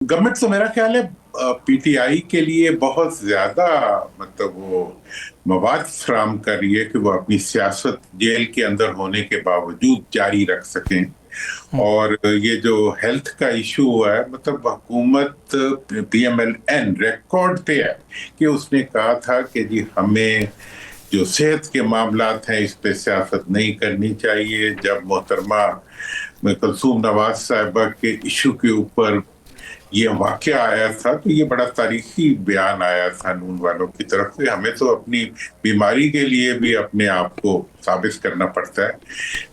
Government तो मेरा ख्याल है पीटीआई के लिए बहुत ज्यादा मतलब वो मवाद फराहम कर रही है कि वो अपनी सियासत जेल के अंदर होने के बावजूद जारी रख सकें। और ये जो हेल्थ का इशू हुआ है, मतलब हुकूमत पीएमएलएन रिकॉर्ड पे है कि उसने कहा था कि जी हमें जो सेहत के मामलात हैं इस पे सियासत नहीं करनी चाहिए। जब मोहतरमा कुलसूम नवाज साहिबा के इशू के ऊपर ये वाकया आया था तो ये बड़ा तारीखी बयान आया था नून वालों की तरफ से। हमें तो अपनी बीमारी के लिए भी अपने आप को साबित करना पड़ता है,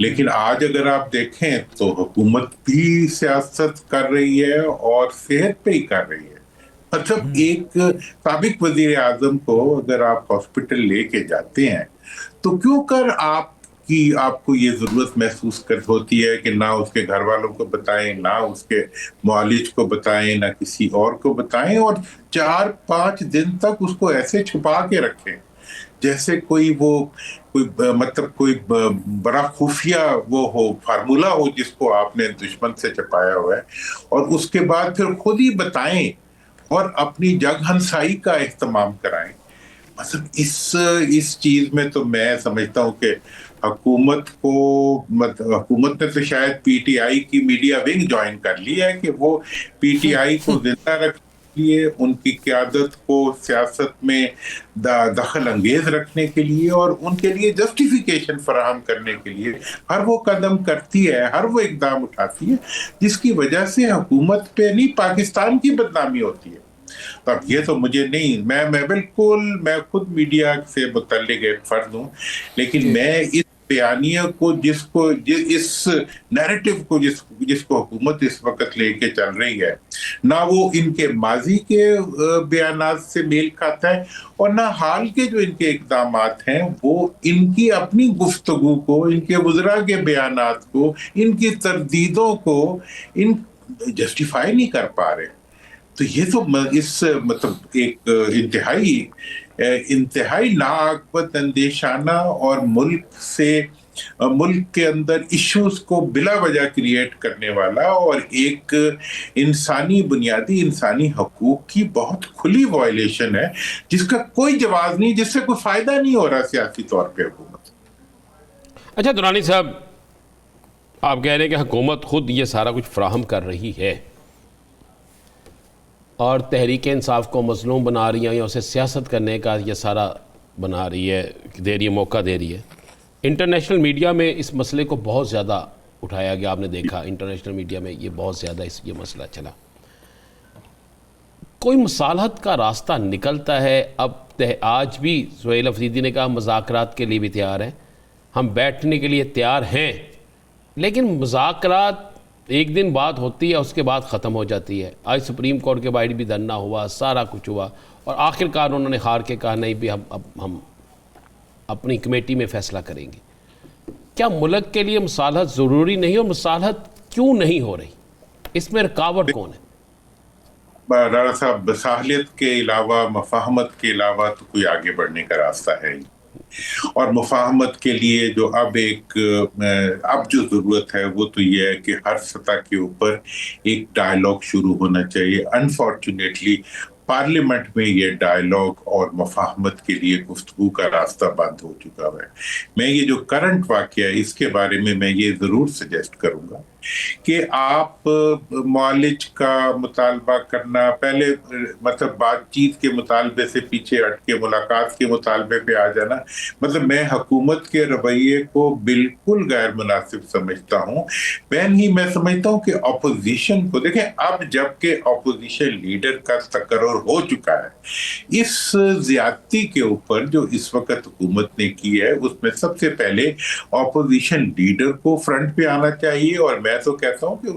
लेकिन आज अगर आप देखें तो हुकूमत भी सियासत कर रही है और सेहत पे ही कर रही है। मतलब एक साबिक वजीर आजम को अगर आप हॉस्पिटल लेके जाते हैं तो क्यों कर आपको ये जरूरत महसूस कर होती है कि ना उसके घर वालों को बताएं, ना उसके मुआलिज को बताएं, ना किसी और को बताएं, और 4-5 दिन तक उसको ऐसे छुपा के रखें जैसे कोई बड़ा खुफिया वो हो, फार्मूला हो जिसको आपने दुश्मन से छुपाया हुआ है, और उसके बाद फिर खुद ही बताएं और अपनी जग हंसाई का एहतमाम कराएं। मतलब इस चीज में तो मैं समझता हूँ कि हुकूमत ने तो शायद पीटीआई की मीडिया विंग ज्वाइन कर ली है कि वो पीटीआई को जिंदा रखने के लिए, उनकी क़यादत को सियासत में दखल अंगेज रखने के लिए और उनके लिए जस्टिफिकेशन फराहम करने के लिए हर वो कदम करती है, हर वो इकदाम उठाती है जिसकी वजह से हुकूमत पे नहीं पाकिस्तान की बदनामी होती है। तो अब ये तो मुझे नहीं, मैं खुद मीडिया से मुतल्लिक एक फर्द हूँ, लेकिन जी। मैं इस बयानिया को इस नैरेटिव को जिसको हुकूमत इस वक्त लेके चल रही है, ना वो इनके माजी के बयानात से मेल खाता है और ना हाल के जो इनके इकदामात हैं वो इनकी अपनी गुफ्तगू को, इनके वज़रा के बयानात को, इनकी तरदीदों को इन जस्टिफाई नहीं कर पा रहे। तो ये तो इस मतलब एक इंतहाई नाअक्बत अंदेशाना और मुल्क के अंदर इश्यूज को बिला वजह क्रिएट करने वाला और एक बुनियादी इंसानी हकूक की बहुत खुली वायलेशन है जिसका कोई जवाब नहीं, जिससे कोई फायदा नहीं हो रहा सियासी तौर पे हुकूमत। अच्छा दुरानी साहब, आप कह रहे हैं कि हुकूमत खुद ये सारा कुछ फ्राहम कर रही है और तहरीक इंसाफ को मजलूम बना रही है या उसे सियासत करने का ये सारा बना रही है, दे रही है, मौका दे रही है। इंटरनेशनल मीडिया में इस मसले को बहुत ज़्यादा उठाया गया, आपने देखा इंटरनेशनल मीडिया में ये बहुत ज़्यादा ये मसला चला। कोई मुसालहत का रास्ता निकलता है? अब आज भी सुहेल अफरीदी ने कहा मुज़ाकरात के लिए भी तैयार हैं, हम बैठने के लिए तैयार हैं, लेकिन मुज़ाकरात एक दिन बात होती है, उसके बाद ख़त्म हो जाती है। आज सुप्रीम कोर्ट के बाहर भी धरना हुआ, सारा कुछ हुआ और आखिरकार उन्होंने हार के कहा नहीं भी हम अपनी कमेटी में फ़ैसला करेंगे। क्या मुल्क के लिए मुसालहत ज़रूरी नहीं, और मुसालहत क्यों नहीं हो रही? इसमें रुकावट कौन है? राणा साहब, साहलियत के अलावा, मफाहमत के अलावा तो कोई आगे बढ़ने का रास्ता है ही। और मुफाहमत के लिए अब जो जरूरत है वो तो ये है कि हर सतह के ऊपर एक डायलॉग शुरू होना चाहिए। अनफॉर्चुनेटली पार्लियामेंट में ये डायलॉग और मुफाहमत के लिए गुफ्तगू का रास्ता बंद हो चुका है। मैं ये जो करंट वाकया है इसके बारे में मैं ये जरूर सजेस्ट करूंगा कि आप मुआलिज का मुतालबा करना, पहले मतलब बातचीत के मुतालबे से पीछे हट के मुलाकात के मुतालबे पे आ जाना, मतलब मैं हुकूमत के रवैये को बिल्कुल गैर मुनासिब समझता हूँ। मैं समझता हूँ कि अपोजिशन को देखें, अब जबकि अपोजिशन लीडर का तकर्रुर हो चुका है, इस ज्यादती के ऊपर जो इस वक्त हुकूमत ने की है उसमें सबसे पहले ऑपोजिशन लीडर को फ्रंट पे आना चाहिए। और मैं तो कहता हूं कि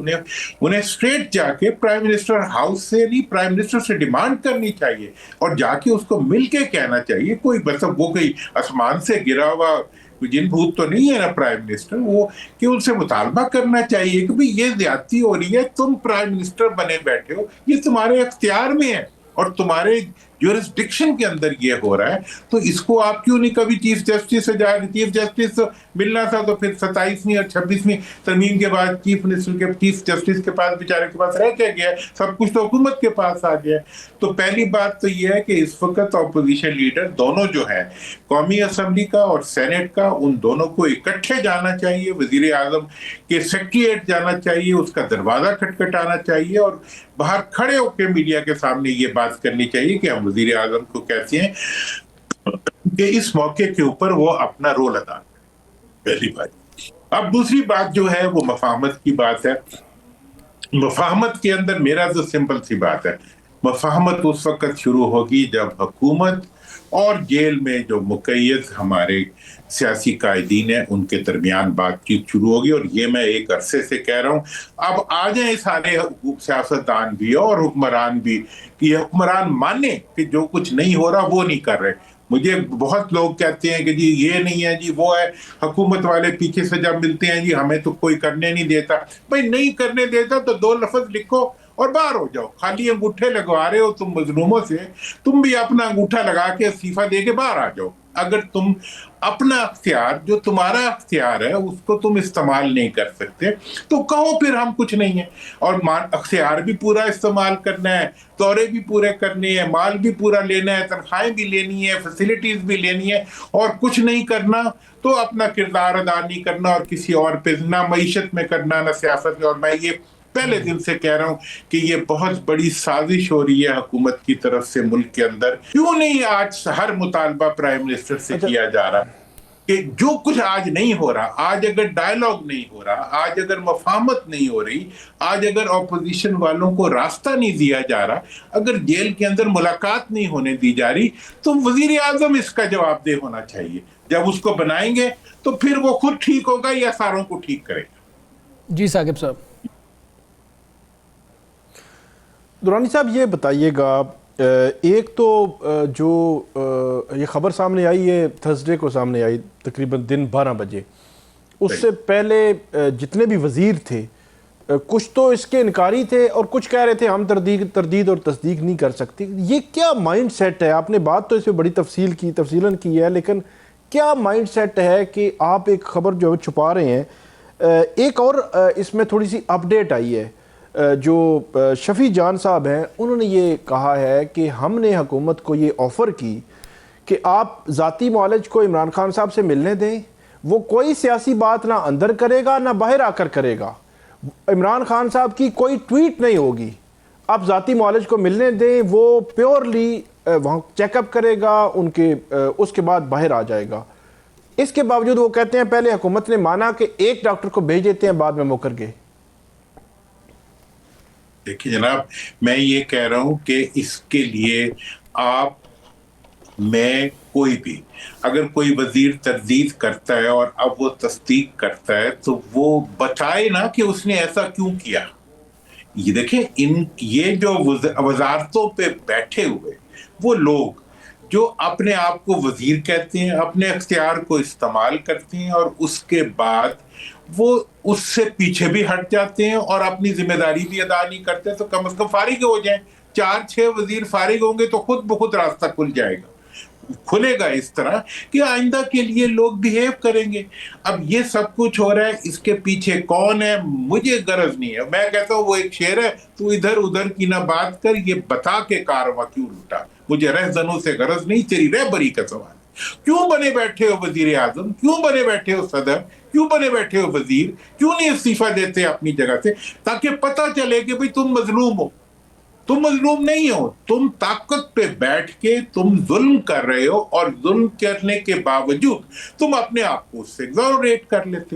उन्हें स्ट्रेट जाके प्राइम मिनिस्टर हाउस से नहीं, प्राइम मिनिस्टर से डिमांड करनी चाहिए और जाके उसको मिलके कहना चाहिए। कोई मतलब वो कोई आसमान से गिरा हुआ जिन भूत तो नहीं है ना प्राइम मिनिस्टर, वो कि उनसे मुतालबा करना चाहिए कि भाई ये ज्यादती हो रही है, तुम प्राइम मिनिस्टर बने बैठे हो, ये तुम्हारे अख्तियार में है اور تمہارے جورسڈکشن کے اندر یہ ہو رہا ہے، تو اس کو آپ کیوں نہیں کبھی چیف جسٹس سے جا چیف جسٹس ملنا تھا تو پھر 27ویں اور 26ویں ترمیم کے بعد چیف جسٹس کے پاس بیچارے کے پاس رہ کے گیا، سب کچھ تو حکومت کے پاس آ گیا۔ تو پہلی بات تو یہ ہے کہ اس وقت اپوزیشن لیڈر دونوں جو ہیں، قومی اسمبلی کا اور سینٹ کا، ان دونوں کو اکٹھے جانا چاہیے، وزیر اعظم کے سیکریٹریٹ جانا چاہیے، اس کا دروازہ کھٹکھٹانا چاہیے اور باہر کھڑے ہو کے میڈیا کے سامنے یہ بات کرنی چاہیے کہ ہم وزیر اعظم کو کہتے ہیں کہ اس موقع کے اوپر وہ اپنا رول ادا کریں، پہلی بات۔ اب دوسری بات جو ہے وہ مفاہمت کی بات ہے۔ مفاہمت کے اندر میرا تو سمپل سی بات ہے، مفاہمت اس وقت شروع ہوگی جب حکومت اور جیل میں جو مقید ہمارے سیاسی قائدین ہیں ان کے درمیان بات چیت شروع ہوگی، اور یہ میں ایک عرصے سے کہہ رہا ہوں۔ اب آ جائیں سارے سیاستدان بھی اور حکمران بھی، کہ یہ حکمران مانیں کہ جو کچھ نہیں ہو رہا وہ نہیں کر رہے۔ مجھے بہت لوگ کہتے ہیں کہ جی یہ نہیں ہے، جی وہ ہے، حکومت والے پیچھے سے جب ملتے ہیں جی ہمیں تو کوئی کرنے نہیں دیتا۔ بھئی نہیں کرنے دیتا تو 2 لفظ لکھو اور باہر ہو جاؤ۔ خالی انگوٹھے لگوا رہے ہو تم مظلوموں سے، تم بھی اپنا انگوٹھا لگا کے استعفیٰ دے کے باہر آ جاؤ۔ اگر تم اپنا اختیار، جو تمہارا اختیار ہے، اس کو تم استعمال نہیں کر سکتے تو کہو پھر ہم کچھ نہیں ہیں۔ اور اختیار بھی پورا استعمال کرنا ہے، دورے بھی پورے کرنے ہیں، مال بھی پورا لینا ہے، تنخواہیں بھی لینی ہے، فیسلٹیز بھی لینی ہے، اور کچھ نہیں کرنا تو اپنا کردار ادا نہیں کرنا اور کسی اور پہ نہ معیشت میں کرنا نہ سیاست میں۔ اور میں یہ پہلے دن سے کہہ رہا ہوں کہ یہ بہت بڑی سازش ہو رہی ہے حکومت کی طرف سے ملک کے اندر۔ کیوں نہیں آج ہر مطالبہ پرائم منسٹر سے کیا جا رہا کہ جو کچھ آج نہیں ہو رہا، آج اگر ڈائیلاگ نہیں ہو رہا، آج اگر مفاہمت نہیں ہو رہی، آج اگر اپوزیشن والوں کو راستہ نہیں دیا جا رہا، اگر جیل کے اندر ملاقات نہیں ہونے دی جا رہی، تو وزیر اعظم اس کا جواب دہ ہونا چاہیے۔ جب اس کو بنائیں گے تو پھر وہ خود ٹھیک ہوگا یا ساروں کو ٹھیک کرے گا۔ جی ثاقب صاحب۔ درانی صاحب یہ بتائیے گا، ایک تو جو یہ خبر سامنے آئی ہے تھرسڈے کو سامنے آئی تقریباً دن 12 بجے، اس سے پہلے جتنے بھی وزیر تھے کچھ تو اس کے انکاری تھے اور کچھ کہہ رہے تھے ہم تردید اور تصدیق نہیں کر سکتے۔ یہ کیا مائنڈ سیٹ ہے؟ آپ نے بات تو اس میں بڑی تفصیلاً کی ہے، لیکن کیا مائنڈ سیٹ ہے کہ آپ ایک خبر جو چھپا رہے ہیں؟ ایک اور اس میں تھوڑی سی اپڈیٹ آئی ہے، جو شفیع جان صاحب ہیں انہوں نے یہ کہا ہے کہ ہم نے حکومت کو یہ آفر کی کہ آپ ذاتی معالج کو عمران خان صاحب سے ملنے دیں، وہ کوئی سیاسی بات نہ اندر کرے گا نہ باہر آ کر کرے گا، عمران خان صاحب کی کوئی ٹویٹ نہیں ہوگی، آپ ذاتی معالج کو ملنے دیں، وہ پیورلی وہاں چیک اپ کرے گا ان کے، اس کے بعد باہر آ جائے گا۔ اس کے باوجود وہ کہتے ہیں پہلے حکومت نے مانا کہ ایک ڈاکٹر کو بھیج دیتے ہیں، بعد میں مکر گئے۔ دیکھیے جناب، میں یہ کہہ رہا ہوں کہ اس کے لیے آپ میں کوئی بھی اگر کوئی وزیر تردید کرتا ہے اور اب وہ تصدیق کرتا ہے تو وہ بتائے نا کہ اس نے ایسا کیوں کیا۔ یہ دیکھیں، یہ جو وزارتوں پہ بیٹھے ہوئے وہ لوگ جو اپنے آپ کو وزیر کہتے ہیں، اپنے اختیار کو استعمال کرتے ہیں اور اس کے بعد وہ اس سے پیچھے بھی ہٹ جاتے ہیں اور اپنی ذمہ داری بھی ادا نہیں کرتے، تو کم از کم فارغ ہو جائیں۔ 4-6 وزیر فارغ ہوں گے تو خود بخود راستہ کھلے گا اس طرح کہ آئندہ کے لیے لوگ بیہیو کریں گے۔ اب یہ سب کچھ ہو رہا ہے، اس کے پیچھے کون ہے مجھے غرض نہیں ہے۔ میں کہتا ہوں وہ ایک شعر ہے، تو ادھر ادھر کی نہ بات کر، یہ بتا کے کارواں کیوں لوٹا، مجھے رہزنوں سے غرض نہیں، تیری رہبری کا سوال۔ کیوں بنے بیٹھے ہو وزیر اعظم، کیوں بنے بیٹھے ہو صدر، کیوں بنے بیٹھے ہو وزیر، کیوں نہیں استعفیٰ دیتے اپنی جگہ سے، تاکہ پتہ چلے کہ بھئی تم مظلوم ہو۔ تم مظلوم نہیں ہو، تم طاقت پہ بیٹھ کے تم ظلم کر رہے ہو، اور ظلم کرنے کے باوجود تم اپنے آپ کو اس سے ایگزونریٹ کر لیتے ہو۔